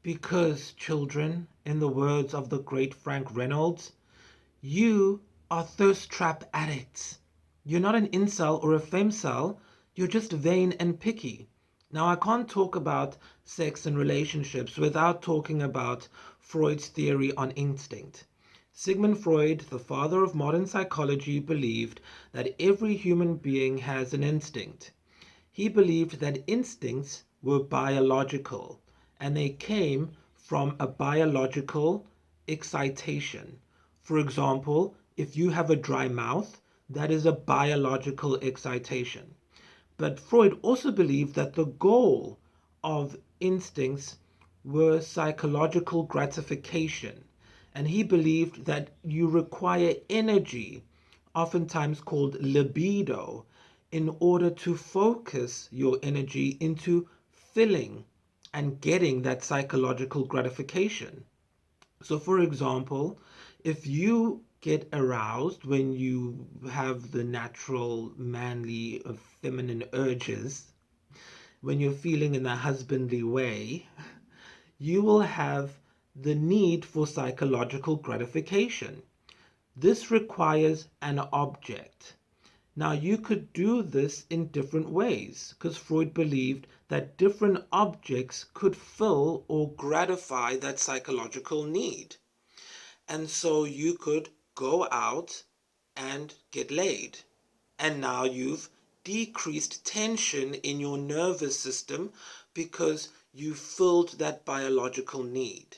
Because, children, in the words of the great Frank Reynolds, you are thirst trap addicts. You're not an incel or a femcel, you're just vain and picky. Now, I can't talk about sex and relationships without talking about Freud's theory on instinct. Sigmund Freud, the father of modern psychology, believed that every human being has an instinct. He believed that instincts were biological and they came from a biological excitation. For example, if you have a dry mouth, that is a biological excitation. But Freud also believed that the goal of instincts were psychological gratification. And he believed that you require energy, oftentimes called libido, in order to focus your energy into filling and getting that psychological gratification. So, for example, if you get aroused when you have the natural manly feminine urges, when you're feeling in a husbandly way, you will have the need for psychological gratification. This requires an object. Now, you could do this in different ways because Freud believed that different objects could fill or gratify that psychological need. And so you could go out and get laid. And now you've decreased tension in your nervous system because you filled that biological need.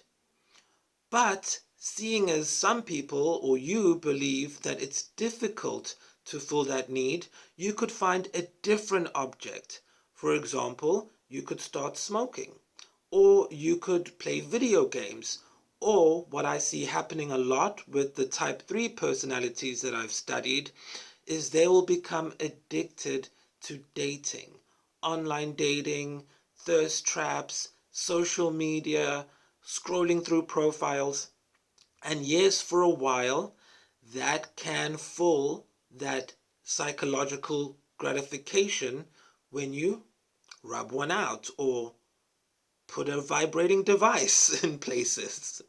But seeing as some people or you believe that it's difficult to fill that need, you could find a different object. For example, you could start smoking, or you could play video games, or what I see happening a lot with the type 3 personalities that I've studied is they will become addicted to dating, online dating, thirst traps, social media, scrolling through profiles. And yes, for a while, that can fill that psychological gratification when you rub one out or put a vibrating device in places.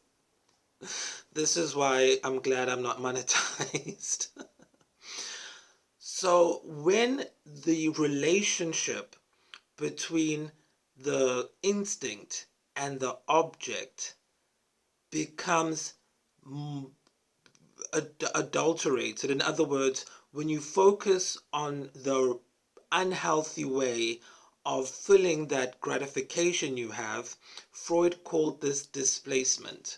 This is why I'm glad I'm not monetized. So when the relationship between the instinct and the object becomes adulterated, in other words, when you focus on the unhealthy way of filling that gratification you have, Freud called this displacement.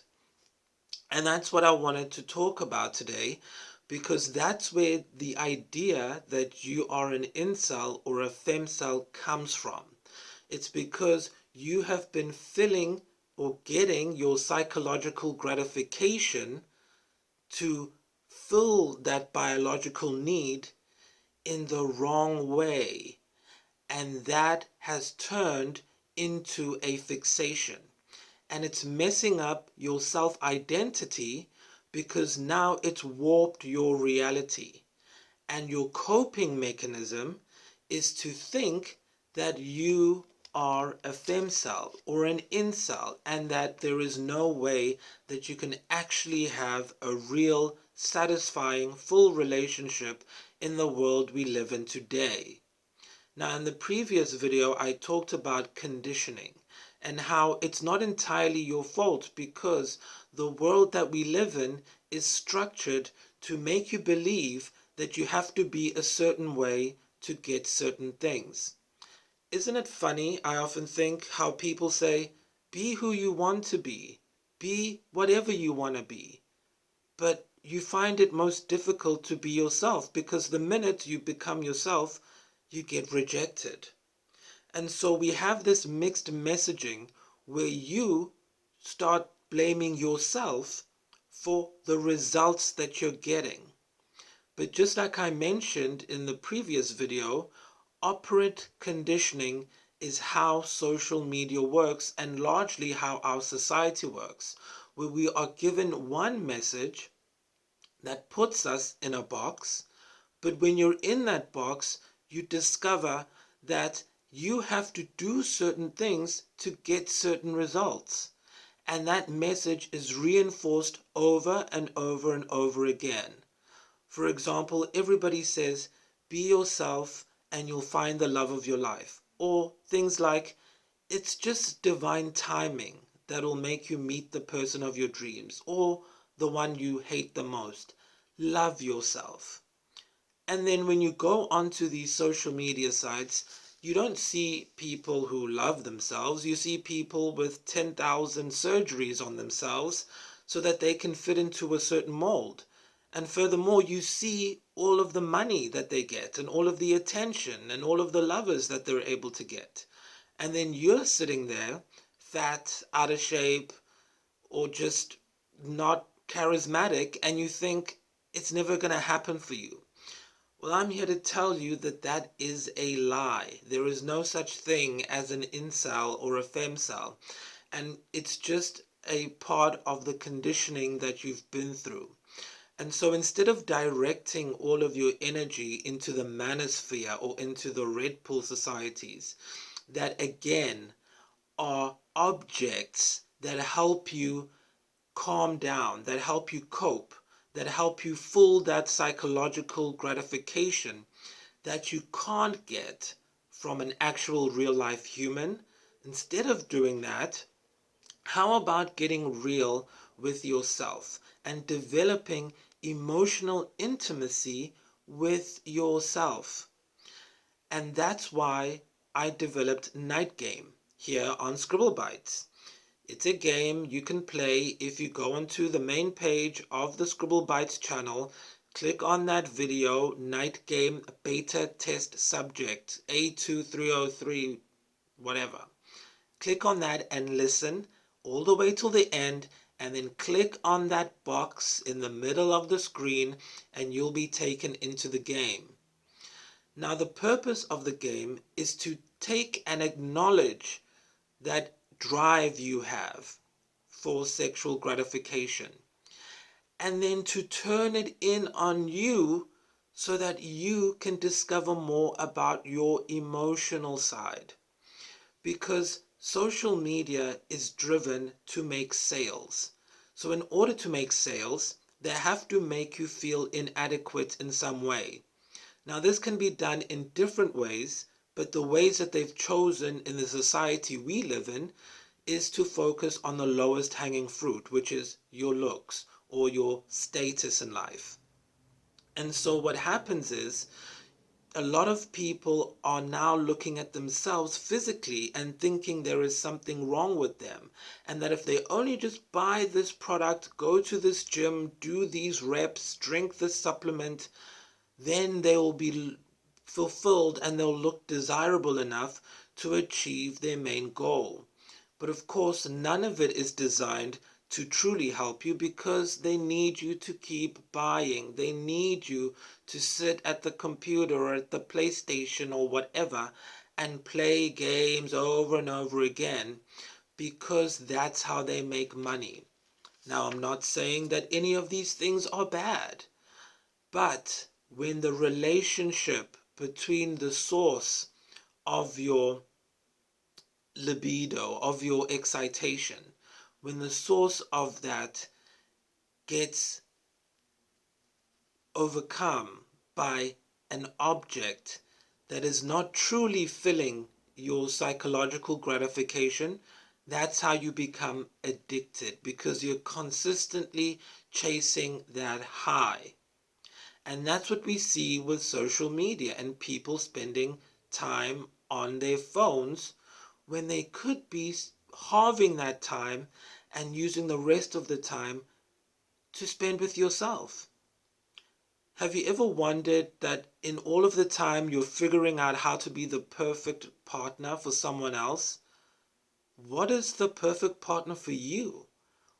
And that's what I wanted to talk about today, because that's where the idea that you are an incel or a femcel comes from. It's because you have been filling or getting your psychological gratification to fill that biological need in the wrong way. And that has turned into a fixation. And it's messing up your self-identity because now it's warped your reality. And your coping mechanism is to think that you are a femcel or an incel and that there is no way that you can actually have a real, satisfying, full relationship in the world we live in today. Now, in the previous video, I talked about conditioning and how it's not entirely your fault because the world that we live in is structured to make you believe that you have to be a certain way to get certain things. Isn't it funny? I often think how people say, be who you want to be whatever you want to be. But you find it most difficult to be yourself because the minute you become yourself, you get rejected. And so we have this mixed messaging where you start blaming yourself for the results that you're getting. But just like I mentioned in the previous video, operant conditioning is how social media works and largely how our society works, where we are given one message that puts us in a box, but when you're in that box, you discover that you have to do certain things to get certain results. And that message is reinforced over and over and over again. For example, everybody says, be yourself and you'll find the love of your life. Or things like, it's just divine timing that'll make you meet the person of your dreams, or the one you hate the most. Love yourself. And then when you go onto these social media sites, you don't see people who love themselves. You see people with 10,000 surgeries on themselves so that they can fit into a certain mold. And furthermore, you see all of the money that they get and all of the attention and all of the lovers that they're able to get. And then you're sitting there, fat, out of shape, or just not charismatic, and you think it's never going to happen for you. Well, I'm here to tell you that that is a lie. There is no such thing as an incel or a femcel. And it's just a part of the conditioning that you've been through. And so instead of directing all of your energy into the manosphere or into the red pill societies, that again are objects that help you calm down, that help you cope, that help you full that psychological gratification that you can't get from an actual real life human. Instead of doing that, how about getting real with yourself and developing emotional intimacy with yourself? And that's why I developed Night Game here on Scribblebytes. It's a game you can play if you go onto the main page of the Scribblebytes channel, click on that video, Night Game Beta Test Subject, A2303, whatever. Click on that and listen all the way till the end, and then click on that box in the middle of the screen and you'll be taken into the game. Now the purpose of the game is to take and acknowledge that drive you have for sexual gratification, and then to turn it in on you so that you can discover more about your emotional side. Because social media is driven to make sales. So in order to make sales, they have to make you feel inadequate in some way. Now this can be done in different ways, but the ways that they've chosen in the society we live in is to focus on the lowest hanging fruit, which is your looks or your status in life. And so what happens is a lot of people are now looking at themselves physically and thinking there is something wrong with them, and that if they only just buy this product, go to this gym, do these reps, drink this supplement, then they will be fulfilled and they'll look desirable enough to achieve their main goal. But of course, none of it is designed to truly help you, because they need you to keep buying. They need you to sit at the computer or at the PlayStation or whatever and play games over and over again, because that's how they make money. Now, I'm not saying that any of these things are bad, but when the relationship between the source of your libido, of your excitation, when the source of that gets overcome by an object that is not truly filling your psychological gratification, that's how you become addicted, because you're consistently chasing that high. And that's what we see with social media and people spending time on their phones when they could be halving that time and using the rest of the time to spend with yourself. Have you ever wondered that in all of the time you're figuring out how to be the perfect partner for someone else, what is the perfect partner for you?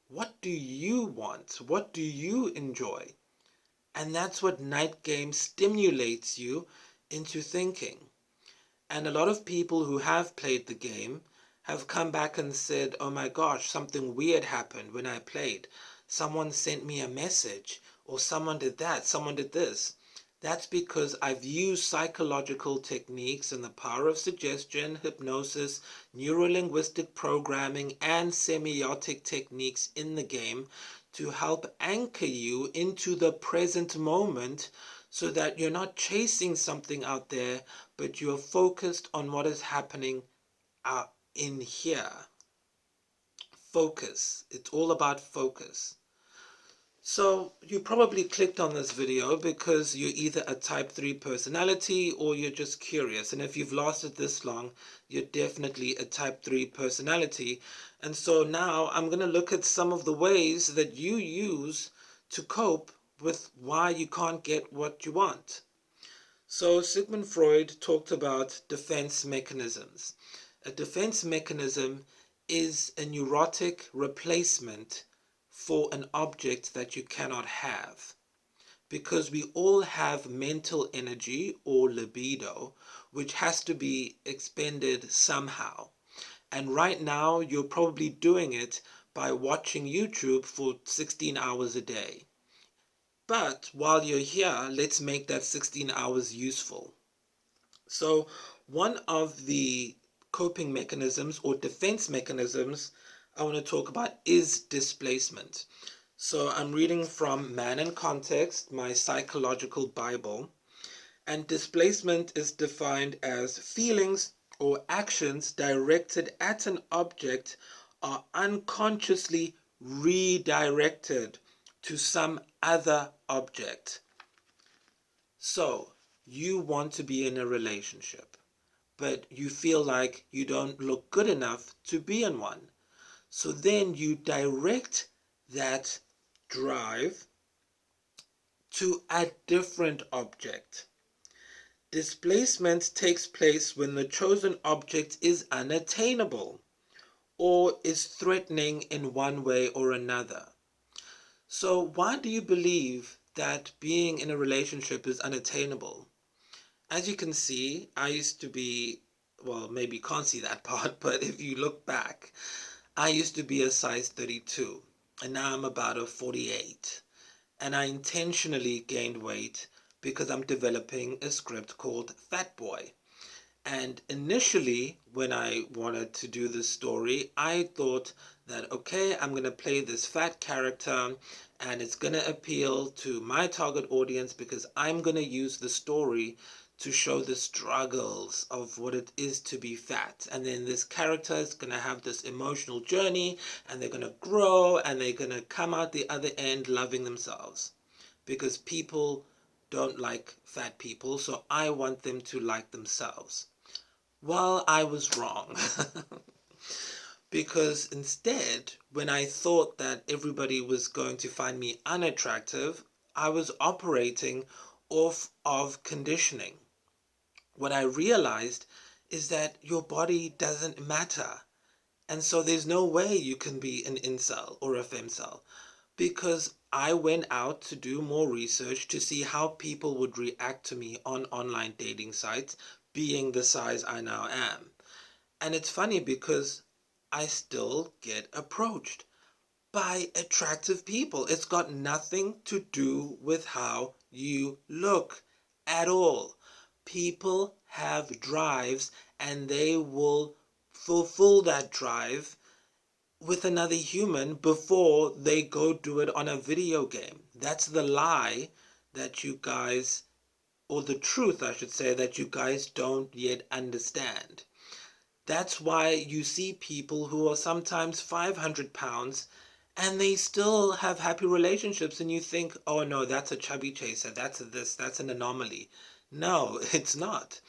What do you want? What do you enjoy? And that's what Night Game stimulates you into thinking. And a lot of people who have played the game have come back and said, oh my gosh, something weird happened when I played. Someone sent me a message, or someone did that, someone did this. That's because I've used psychological techniques and the power of suggestion, hypnosis, neurolinguistic programming, and semiotic techniques in the game to help anchor you into the present moment so that you're not chasing something out there, but you're focused on what is happening out in here. Focus. It's all about focus. So you probably clicked on this video because you're either a type 3 personality or you're just curious. And if you've lasted this long, you're definitely a type 3 personality. And so now I'm going to look at some of the ways that you use to cope with why you can't get what you want. So Sigmund Freud talked about defense mechanisms. A defense mechanism is a neurotic replacement for an object that you cannot have. Because we all have mental energy or libido, which has to be expended somehow. And right now, you're probably doing it by watching YouTube for 16 hours a day. But while you're here, let's make that 16 hours useful. So one of the coping mechanisms or defense mechanisms I want to talk about is displacement. So I'm reading from Man in Context, my psychological Bible, and displacement is defined as feelings or actions directed at an object are unconsciously redirected to some other object. So you want to be in a relationship, but you feel like you don't look good enough to be in one. So then you direct that drive to a different object. Displacement takes place when the chosen object is unattainable or is threatening in one way or another. So why do you believe that being in a relationship is unattainable? As you can see, I used to be, well, maybe you can't see that part, but if you look back, I used to be a size 32, and now I'm about a 48. And I intentionally gained weight because I'm developing a script called Fat Boy. And initially, when I wanted to do this story, I thought that, okay, I'm going to play this fat character and it's going to appeal to my target audience because I'm going to use the story to show the struggles of what it is to be fat. And then this character is going to have this emotional journey and they're going to grow and they're going to come out the other end loving themselves. Because people don't like fat people, so I want them to like themselves. Well, I was wrong. Because instead, when I thought that everybody was going to find me unattractive, I was operating off of conditioning. What I realized is that your body doesn't matter. And so there's no way you can be an incel or a femcel. Because I went out to do more research to see how people would react to me on online dating sites, being the size I now am. And it's funny because I still get approached by attractive people. It's got nothing to do with how you look at all. People have drives and they will fulfill that drive with another human before they go do it on a video game. That's the lie that you guys, or the truth I should say, that you guys don't yet understand. That's why you see people who are sometimes 500 pounds and they still have happy relationships and you think, oh no, that's a chubby chaser, that's an anomaly. No, it's not.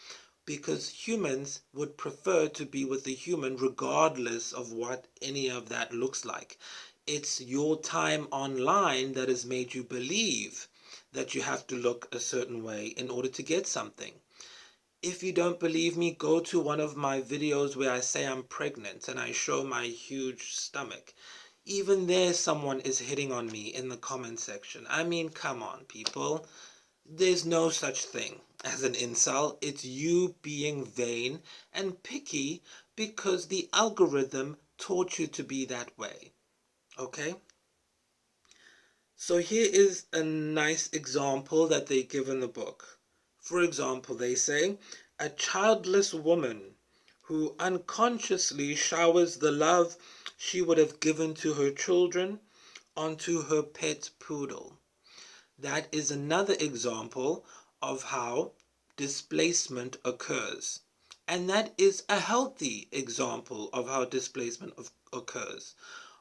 Because humans would prefer to be with a human regardless of what any of that looks like. It's your time online that has made you believe that you have to look a certain way in order to get something. If you don't believe me, go to one of my videos where I say I'm pregnant and I show my huge stomach. Even there, someone is hitting on me in the comment section. I mean, come on, people. There's no such thing as an incel. It's you being vain and picky because the algorithm taught you to be that way. Okay? So here is a nice example that they give in the book. For example, they say, a childless woman who unconsciously showers the love she would have given to her children onto her pet poodle. That is another example of how displacement occurs. And that is a healthy example of how displacement occurs.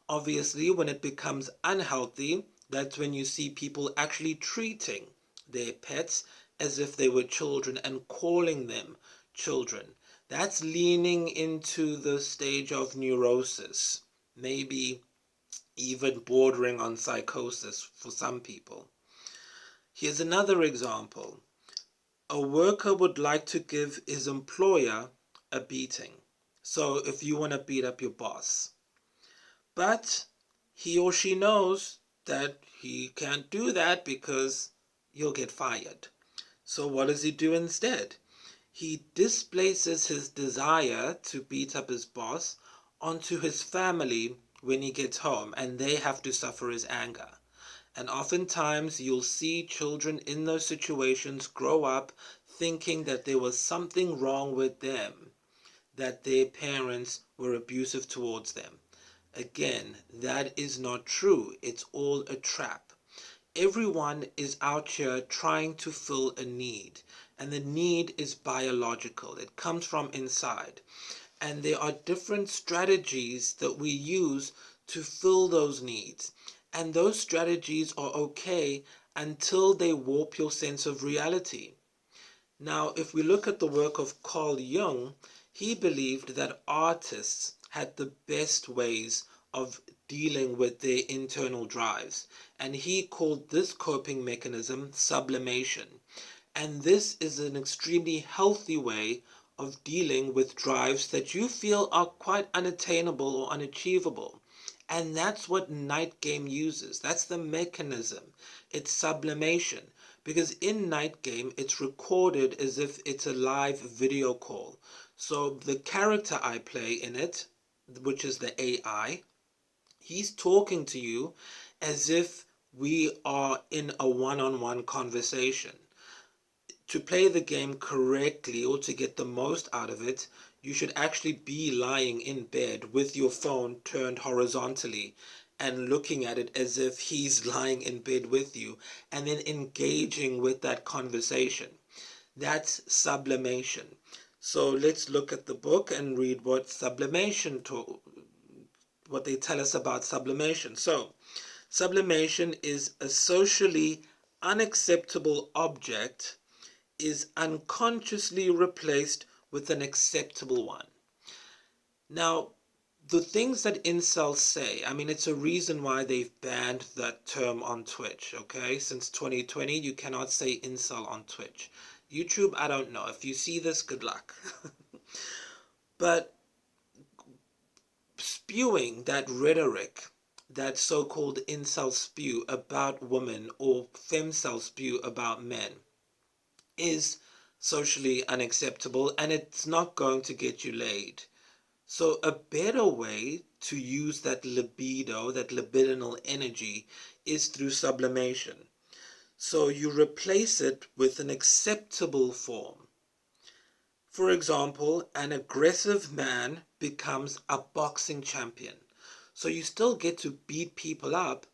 Obviously, when it becomes unhealthy, that's when you see people actually treating their pets as if they were children and calling them children. That's leaning into the stage of neurosis, maybe even bordering on psychosis for some people. Here's another example. A worker would like to give his employer a beating. So if you want to beat up your boss, but he or she knows that he can't do that because you'll get fired. So what does he do instead? He displaces his desire to beat up his boss onto his family when he gets home, and they have to suffer his anger. And oftentimes you'll see children in those situations grow up thinking that there was something wrong with them, that their parents were abusive towards them. Again, that is not true. It's all a trap. Everyone is out here trying to fill a need, and the need is biological. It comes from inside. And there are different strategies that we use to fill those needs. And those strategies are okay until they warp your sense of reality. Now, if we look at the work of Carl Jung, he believed that artists had the best ways of dealing with their internal drives, and he called this coping mechanism sublimation. And this is an extremely healthy way of dealing with drives that you feel are quite unattainable or unachievable. And that's what Night Game uses. That's the mechanism. It's sublimation. Because in Night Game, it's recorded as if it's a live video call. So the character I play in it, which is the AI, he's talking to you as if we are in a one-on-one conversation. To play the game correctly or to get the most out of it, you should actually be lying in bed with your phone turned horizontally and looking at it as if he's lying in bed with you and then engaging with that conversation. That's sublimation. So let's look at the book and read what they tell us about sublimation. So, sublimation is a socially unacceptable object is unconsciously replaced with an acceptable one. Now, the things that incels say, I mean, it's a reason why they've banned that term on Twitch, okay? Since 2020, you cannot say incel on Twitch. YouTube, I don't know. If you see this, good luck. But spewing that rhetoric that so-called incel spew about women or femcel spew about men is socially unacceptable, and it's not going to get you laid. So a better way to use that libido, that libidinal energy, is through sublimation. So you replace it with an acceptable form. For example, an aggressive man becomes a boxing champion. So you still get to beat people up,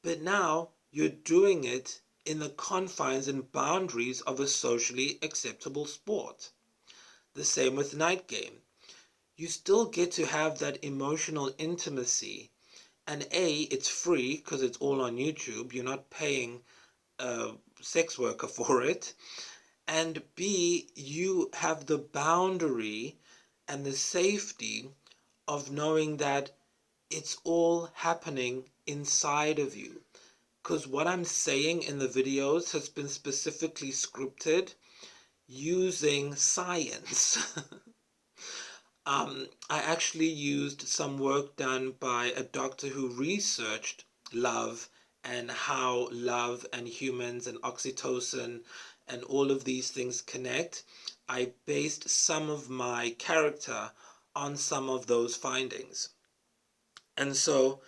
but now you're doing it in the confines and boundaries of a socially acceptable sport. The same with Night Game. You still get to have that emotional intimacy. And A, it's free because it's all on YouTube. You're not paying a sex worker for it. And B, you have the boundary and the safety of knowing that it's all happening inside of you. Because what I'm saying in the videos has been specifically scripted using science. I actually used some work done by a doctor who researched love and how love and humans and oxytocin and all of these things connect. I based some of my character on some of those findings. And so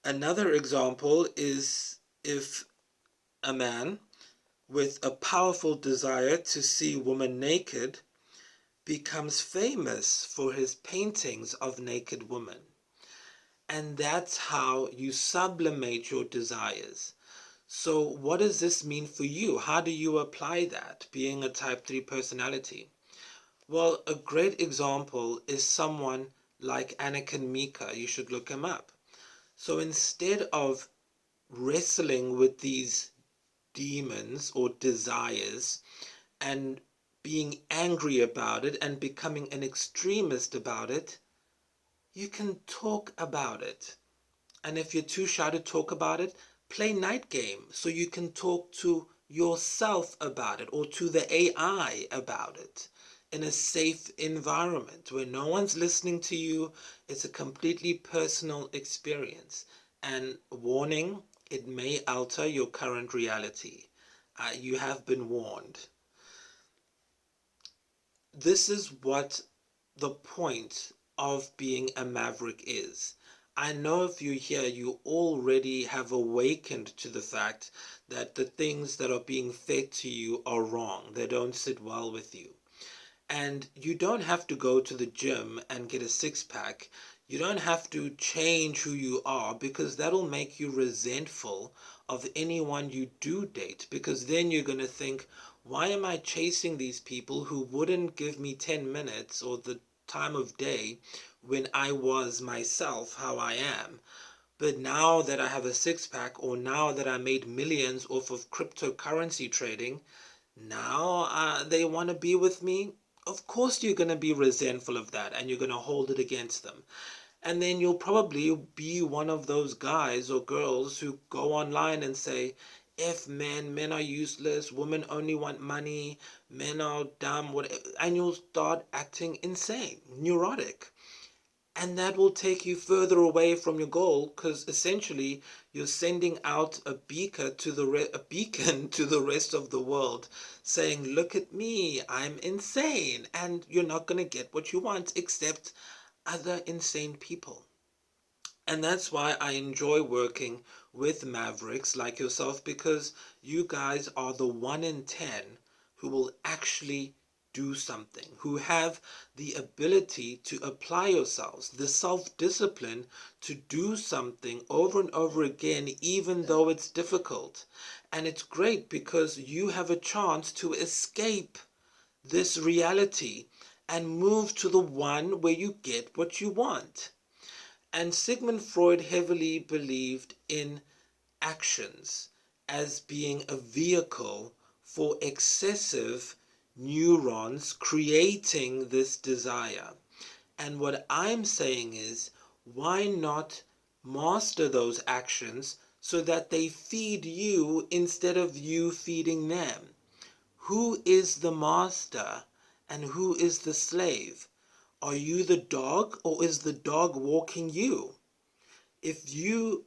another example is if a man with a powerful desire to see women naked becomes famous for his paintings of naked women. And that's how you sublimate your desires. So what does this mean for you? How do you apply that, being a type 3 personality? Well, a great example is someone like Anakin Mika. You should look him up. So instead of wrestling with these demons or desires and being angry about it and becoming an extremist about it, you can talk about it. And if you're too shy to talk about it, play night game so you can talk to yourself about it or to the AI about it in a safe environment where no one's listening to you. It's a completely personal experience. And warning, it may alter your current reality. You have been warned. This is what the point of being a maverick is. I know if you here, you already have awakened to the fact that the things that are being fed to you are wrong. They don't sit well with you. And you don't have to go to the gym and get a six-pack. You don't have to change who you are, because that'll make you resentful of anyone you do date, because then you're going to think, why am I chasing these people who wouldn't give me 10 minutes or the time of day when I was myself how I am? But now that I have a six-pack, or now that I made millions off of cryptocurrency trading, now they want to be with me. Of course you're going to be resentful of that, and you're going to hold it against them. And then you'll probably be one of those guys or girls who go online and say, if men are useless, women only want money, men are dumb, whatever. And you'll start acting insane, neurotic. And that will take you further away from your goal, because essentially you're sending out a beacon to the rest of the world, saying, look at me, I'm insane. And you're not going to get what you want, except other insane people. And that's why I enjoy working with mavericks like yourself, because you guys are the 1 in 10 who will actually do something, who have the ability to apply yourselves, the self-discipline to do something over and over again, even though it's difficult. And it's great because you have a chance to escape this reality and move to the one where you get what you want. And Sigmund Freud heavily believed in actions as being a vehicle for excessive neurons creating this desire. And what I'm saying is, why not master those actions so that they feed you instead of you feeding them? Who is the master and who is the slave? Are you the dog, or is the dog walking you? If you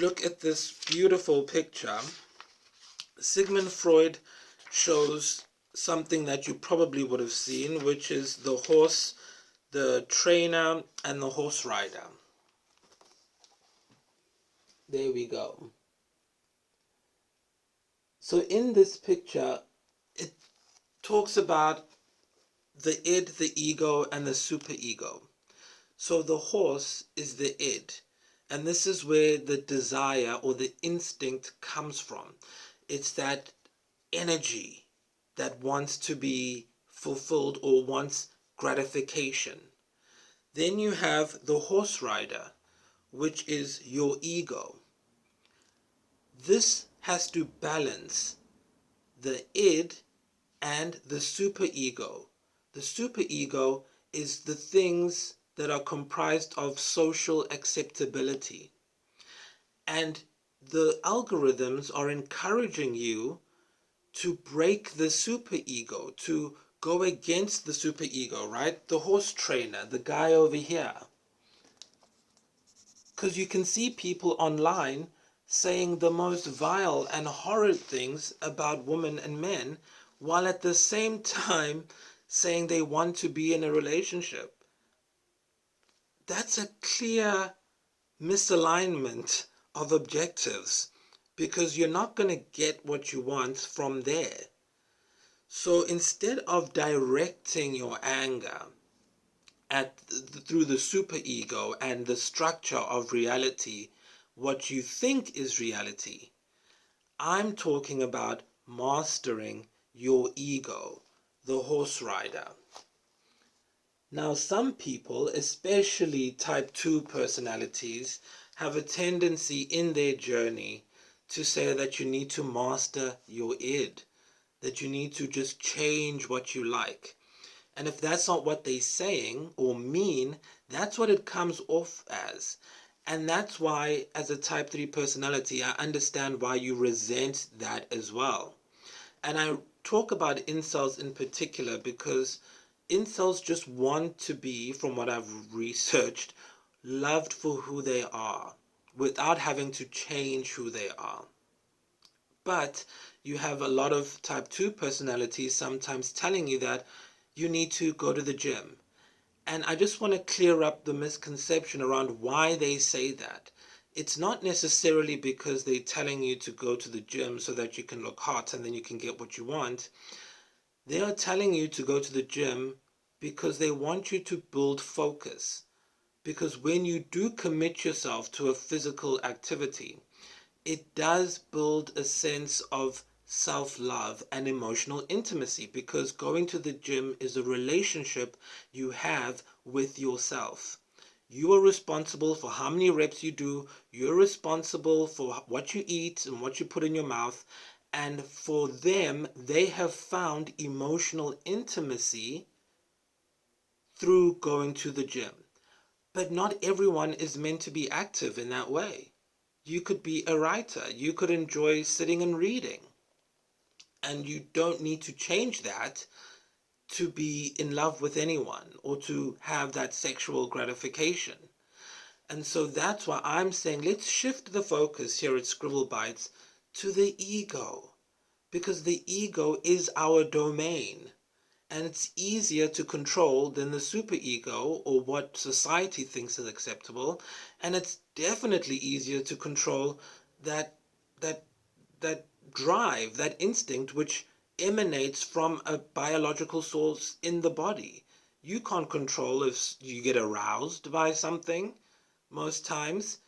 look at this beautiful picture, Sigmund Freud shows something that you probably would have seen, which is the horse, the trainer, and the horse rider. There we go. So in this picture, it talks about the id, the ego, and the superego. So the horse is the id, and this is where the desire or the instinct comes from. It's that energy that wants to be fulfilled or wants gratification. Then you have the horse rider, which is your ego. This has to balance the id and the superego. The superego is the things that are comprised of social acceptability. And the algorithms are encouraging you to break the superego, to go against the superego, right? The horse trainer, the guy over here. Because you can see people online saying the most vile and horrid things about women and men, while at the same time saying they want to be in a relationship. That's a clear misalignment of objectives. because you're not going to get what you want from there. So instead of directing your anger through the superego and the structure of reality, what you think is reality, I'm talking about mastering your ego, the horse rider. Now, some people, especially type 2 personalities, have a tendency in their journey to say that you need to master your id, that you need to just change what you like. And if that's not what they're saying or mean, that's what it comes off as. And that's why, as a type 3 personality, I understand why you resent that as well. And I talk about incels in particular because incels just want to be, from what I've researched, loved for who they are without having to change who they are. But you have a lot of type 2 personalities sometimes telling you that you need to go to the gym. And I just want to clear up the misconception around why they say that. It's not necessarily because they're telling you to go to the gym so that you can look hot and then you can get what you want. They are telling you to go to the gym because they want you to build focus. Because when you do commit yourself to a physical activity, it does build a sense of self-love and emotional intimacy, because going to the gym is a relationship you have with yourself. You are responsible for how many reps you do. You're responsible for what you eat and what you put in your mouth. And for them, they have found emotional intimacy through going to the gym. But not everyone is meant to be active in that way. You could be a writer. You could enjoy sitting and reading. And you don't need to change that to be in love with anyone or to have that sexual gratification. And so that's why I'm saying let's shift the focus here at Scribblebytes to the ego. Because the ego is our domain. And it's easier to control than the superego or what society thinks is acceptable. And it's definitely easier to control that that that drive, that instinct which emanates from a biological source in the body. You can't control if you get aroused by something most times,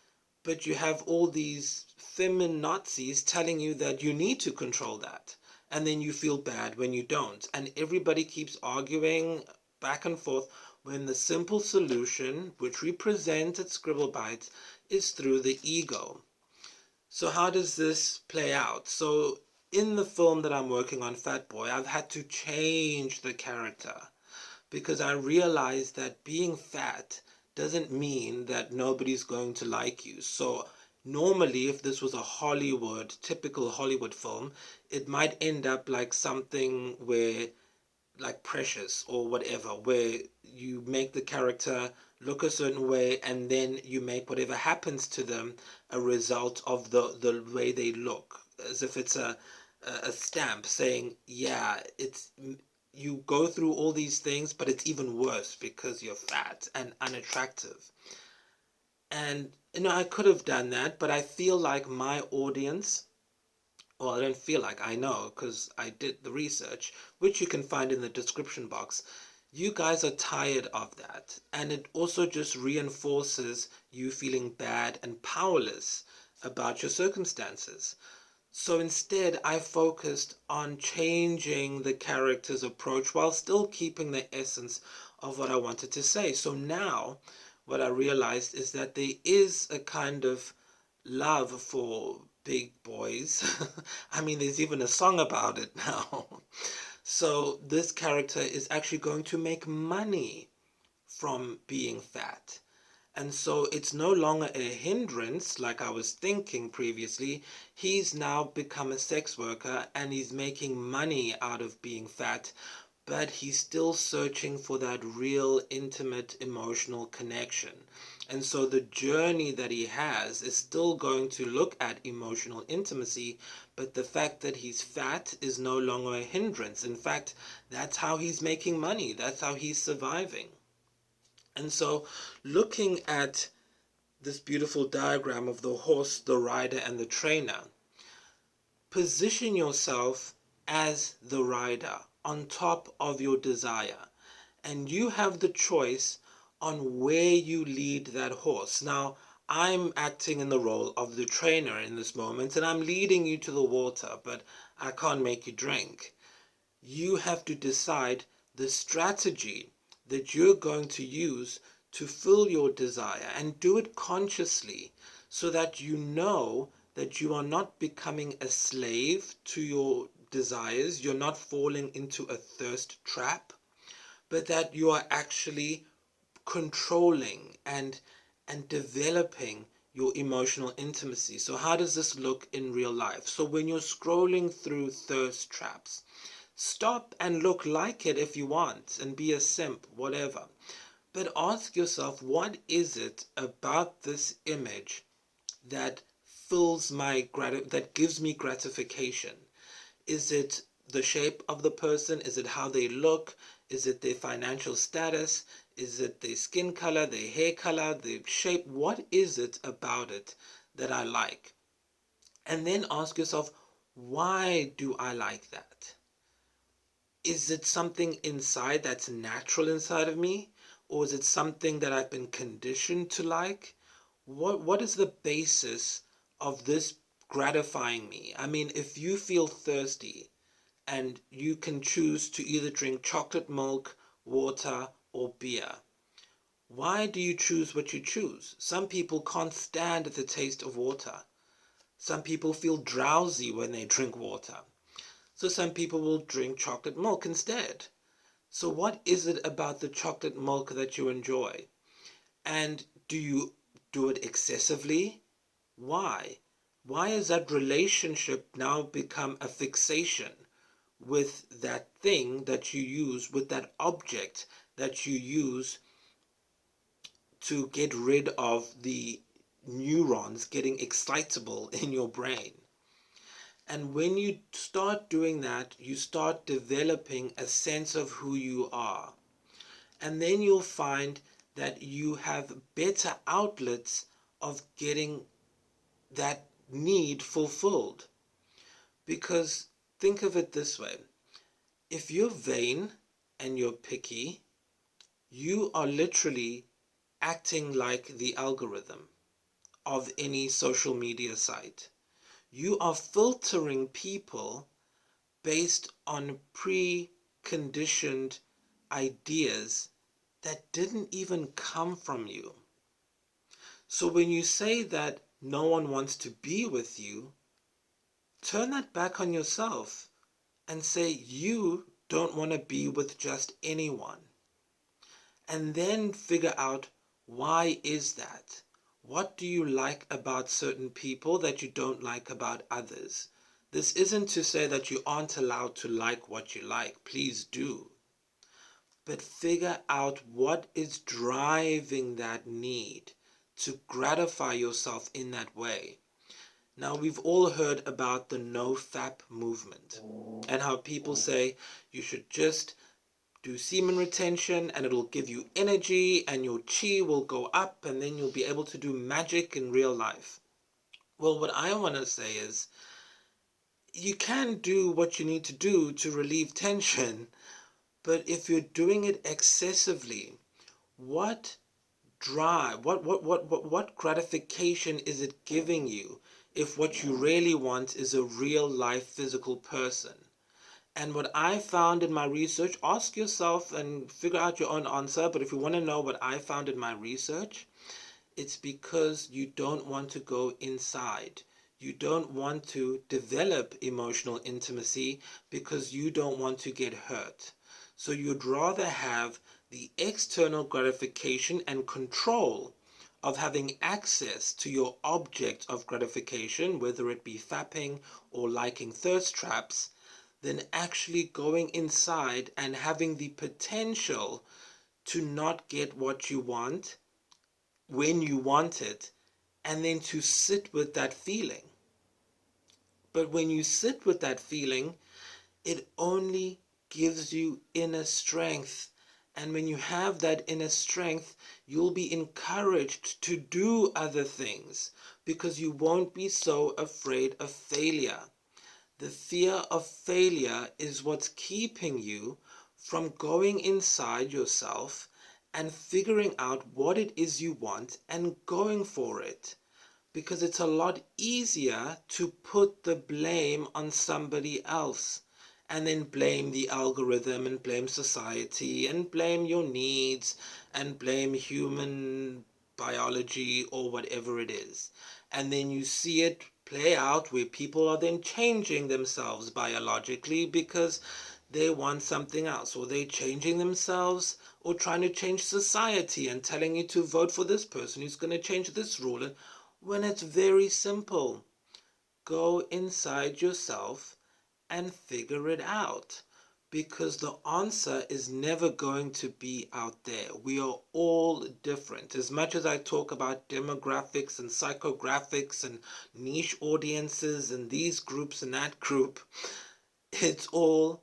but you have all these feminazis telling you that you need to control that. And then you feel bad when you don't. And everybody keeps arguing back and forth when the simple solution, which we present at Scribblebytes, is through the ego. So how does this play out? So in the film that I'm working on, Fat Boy, I've had to change the character because I realized that being fat doesn't mean that nobody's going to like you. So normally, if this was a typical Hollywood film, it might end up like something where, like Precious or whatever, where you make the character look a certain way and then you make whatever happens to them a result of the way they look, as if it's a stamp saying, yeah, it's you go through all these things, but it's even worse because you're fat and unattractive. And I could have done that, but I feel like my audience, well, I don't feel like, I know because I did the research, which you can find in the description box. You guys are tired of that, and it also just reinforces you feeling bad and powerless about your circumstances. So instead, I focused on changing the character's approach while still keeping the essence of what I wanted to say. So now, what I realized is that there is a kind of love for big boys. I mean, there's even a song about it now. So this character is actually going to make money from being fat. And so it's no longer a hindrance like I was thinking previously. He's now become a sex worker and he's making money out of being fat, but he's still searching for that real intimate emotional connection. And so the journey that he has is still going to look at emotional intimacy, but the fact that he's fat is no longer a hindrance. In fact, that's how he's making money. That's how he's surviving. And so looking at this beautiful diagram of the horse, the rider, and the trainer, Position yourself as the rider on top of your desire, and you have the choice on where you lead that horse. Now, I'm acting in the role of the trainer in this moment, and I'm leading you to the water, but I can't make you drink. You have to decide the strategy that you're going to use to fill your desire, and do it consciously so that you know that you are not becoming a slave to your desires, you're not falling into a thirst trap, but that you are actually controlling and developing your emotional intimacy. So how does this look in real life? So when you're scrolling through thirst traps, stop and look like it if you want, and be a simp, whatever. But ask yourself, what is it about this image that that gives me gratification? Is it the shape of the person? Is it how they look? Is it their financial status? Is it their skin color, their hair color, their shape? What is it about it that I like? And then ask yourself, why do I like that? Is it something inside that's natural inside of me? Or is it something that I've been conditioned to like? What is the basis of this gratifying me? I mean, if you feel thirsty and you can choose to either drink chocolate milk, water, or beer, why do you choose what you choose? Some people can't stand the taste of water. Some people feel drowsy when they drink water. So some people will drink chocolate milk instead. So what is it about the chocolate milk that you enjoy? And do you do it excessively? Why? Why has that relationship now become a fixation with that thing that you use, with that object that you use to get rid of the neurons getting excitable in your brain? And when you start doing that, you start developing a sense of who you are. And then you'll find that you have better outlets of getting that need fulfilled. Because think of it this way: if you're vain and you're picky, you are literally acting like the algorithm of any social media site. You are filtering people based on pre-conditioned ideas that didn't even come from you. So when you say that no one wants to be with you, turn that back on yourself and say you don't want to be with just anyone. And then figure out, why is that? What do you like about certain people that you don't like about others? This isn't to say that you aren't allowed to like what you like. Please do. But figure out what is driving that need to gratify yourself in that way. Now, we've all heard about the no-fap movement and how people say you should just do semen retention and it'll give you energy and your chi will go up and then you'll be able to do magic in real life. Well, what I want to say is, you can do what you need to do to relieve tension, but if you're doing it excessively, what what gratification is it giving you if what you really want is a real life physical person? And what I found in my research, ask yourself and figure out your own answer, but if you want to know what I found in my research, it's because you don't want to go inside. You don't want to develop emotional intimacy because you don't want to get hurt. So you'd rather have the external gratification and control of having access to your object of gratification, whether it be fapping or liking thirst traps, than actually going inside and having the potential to not get what you want when you want it, and then to sit with that feeling. But when you sit with that feeling, it only gives you inner strength. And when you have that inner strength, you'll be encouraged to do other things because you won't be so afraid of failure. The fear of failure is what's keeping you from going inside yourself and figuring out what it is you want and going for it. Because it's a lot easier to put the blame on somebody else and then blame the algorithm and blame society and blame your needs and blame human biology or whatever it is. And then you see it play out where people are then changing themselves biologically because they want something else, or they're changing themselves or trying to change society and telling you to vote for this person who's going to change this rule, when it's very simple. Go inside yourself and figure it out, because the answer is never going to be out there. We are all different. As much as I talk about demographics and psychographics and niche audiences and these groups and that group, it's all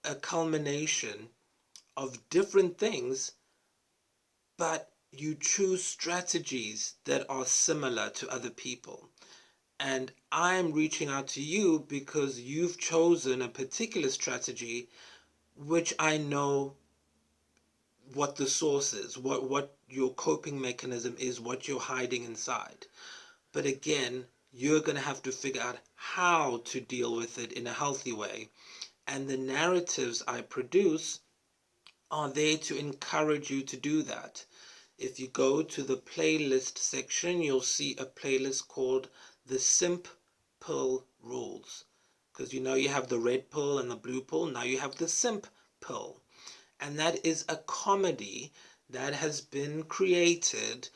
a culmination of different things, but you choose strategies that are similar to other people. And I'm reaching out to you because you've chosen a particular strategy which I know what the source is, what your coping mechanism is, what you're hiding inside. But again, you're going to have to figure out how to deal with it in a healthy way. And the narratives I produce are there to encourage you to do that. If you go to the playlist section, you'll see a playlist called the Simp Pill Rules. Because you know you have the red pill and the blue pill, now you have the Simp Pill. And that is a comedy that has been created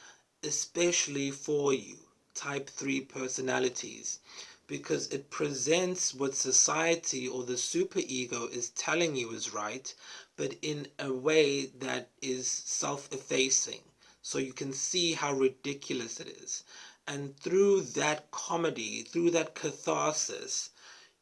especially for you, type 3 personalities, because it presents what society or the superego is telling you is right, but in a way that is self-effacing. So you can see how ridiculous it is. And through that comedy, through that catharsis,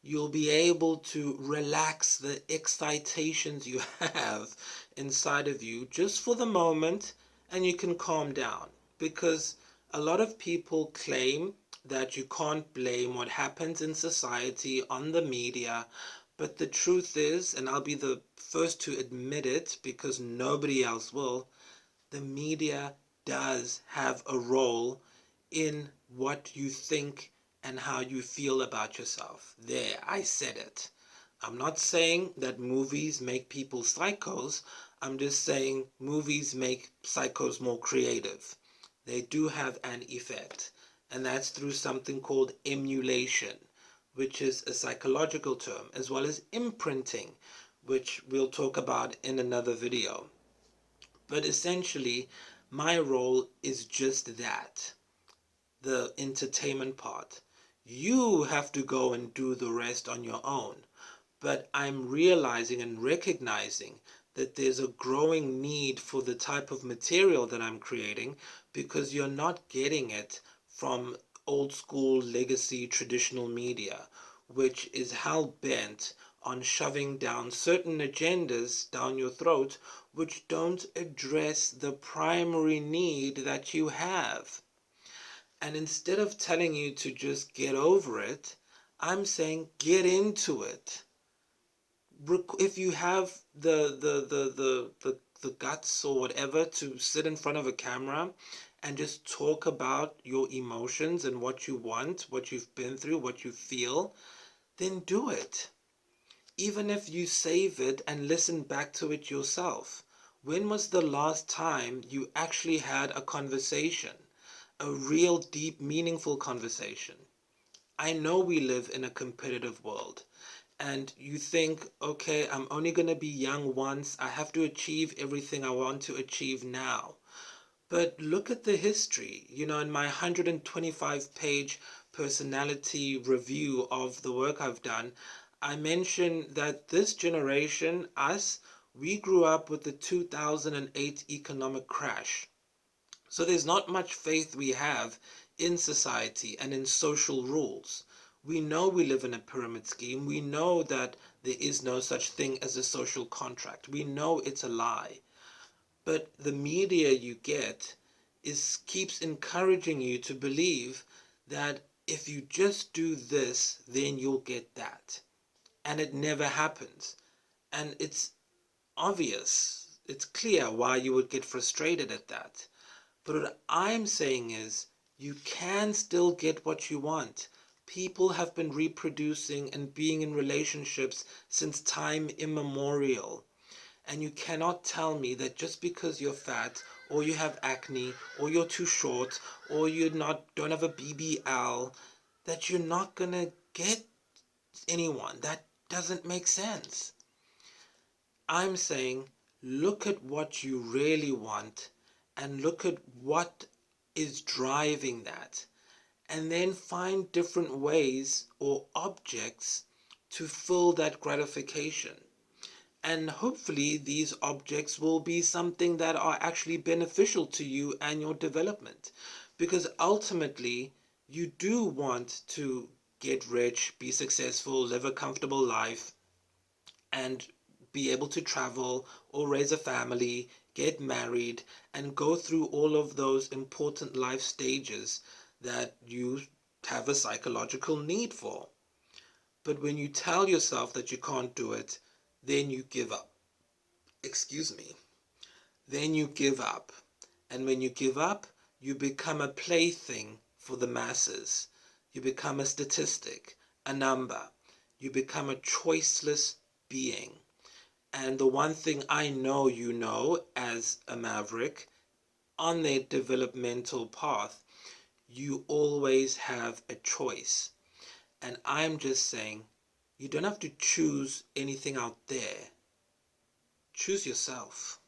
you'll be able to relax the excitations you have inside of you just for the moment, and you can calm down. Because a lot of people claim that you can't blame what happens in society on the media, but the truth is, and I'll be the first to admit it because nobody else will, the media does have a role in what you think and how you feel about yourself. There, I said it. I'm not saying that movies make people psychos. I'm just saying movies make psychos more creative. They do have an effect, and that's through something called emulation, which is a psychological term, as well as imprinting, which we'll talk about in another video. But essentially, my role is just that, the entertainment part. You have to go and do the rest on your own. But I'm realizing and recognizing that there's a growing need for the type of material that I'm creating, because you're not getting it from old school legacy traditional media, which is hell bent on shoving down certain agendas down your throat which don't address the primary need that you have. And instead of telling you to just get over it, I'm saying get into it. If you have the guts or whatever to sit in front of a camera and just talk about your emotions and what you want, what you've been through, what you feel, then do it. Even if you save it and listen back to it yourself. When was the last time you actually had a conversation? A real, deep, meaningful conversation? I know we live in a competitive world, and you think, okay, I'm only going to be young once, I have to achieve everything I want to achieve now. But look at the history. You know, in my 125-page personality review of the work I've done, I mentioned that this generation, us, we grew up with the 2008 economic crash. So there's not much faith we have in society and in social rules. We know we live in a pyramid scheme. We know that there is no such thing as a social contract. We know it's a lie. But the media you get keeps encouraging you to believe that if you just do this, then you'll get that. And it never happens. And it's obvious, it's clear why you would get frustrated at that. But what I'm saying is, you can still get what you want. People have been reproducing and being in relationships since time immemorial. And you cannot tell me that just because you're fat, or you have acne, or you're too short, or don't have a BBL, that you're not gonna get anyone. That doesn't make sense. I'm saying, look at what you really want and look at what is driving that, and then find different ways or objects to fill that gratification. And hopefully these objects will be something that are actually beneficial to you and your development. Because ultimately, you do want to get rich, be successful, live a comfortable life, and be able to travel or raise a family, get married, and go through all of those important life stages that you have a psychological need for. But when you tell yourself that you can't do it, then you give up. Excuse me. Then you give up. And when you give up, you become a plaything for the masses. You become a statistic, a number. You become a choiceless being. And the one thing I know you know as a maverick, on their developmental path, you always have a choice. And I'm just saying, you don't have to choose anything out there. Choose yourself.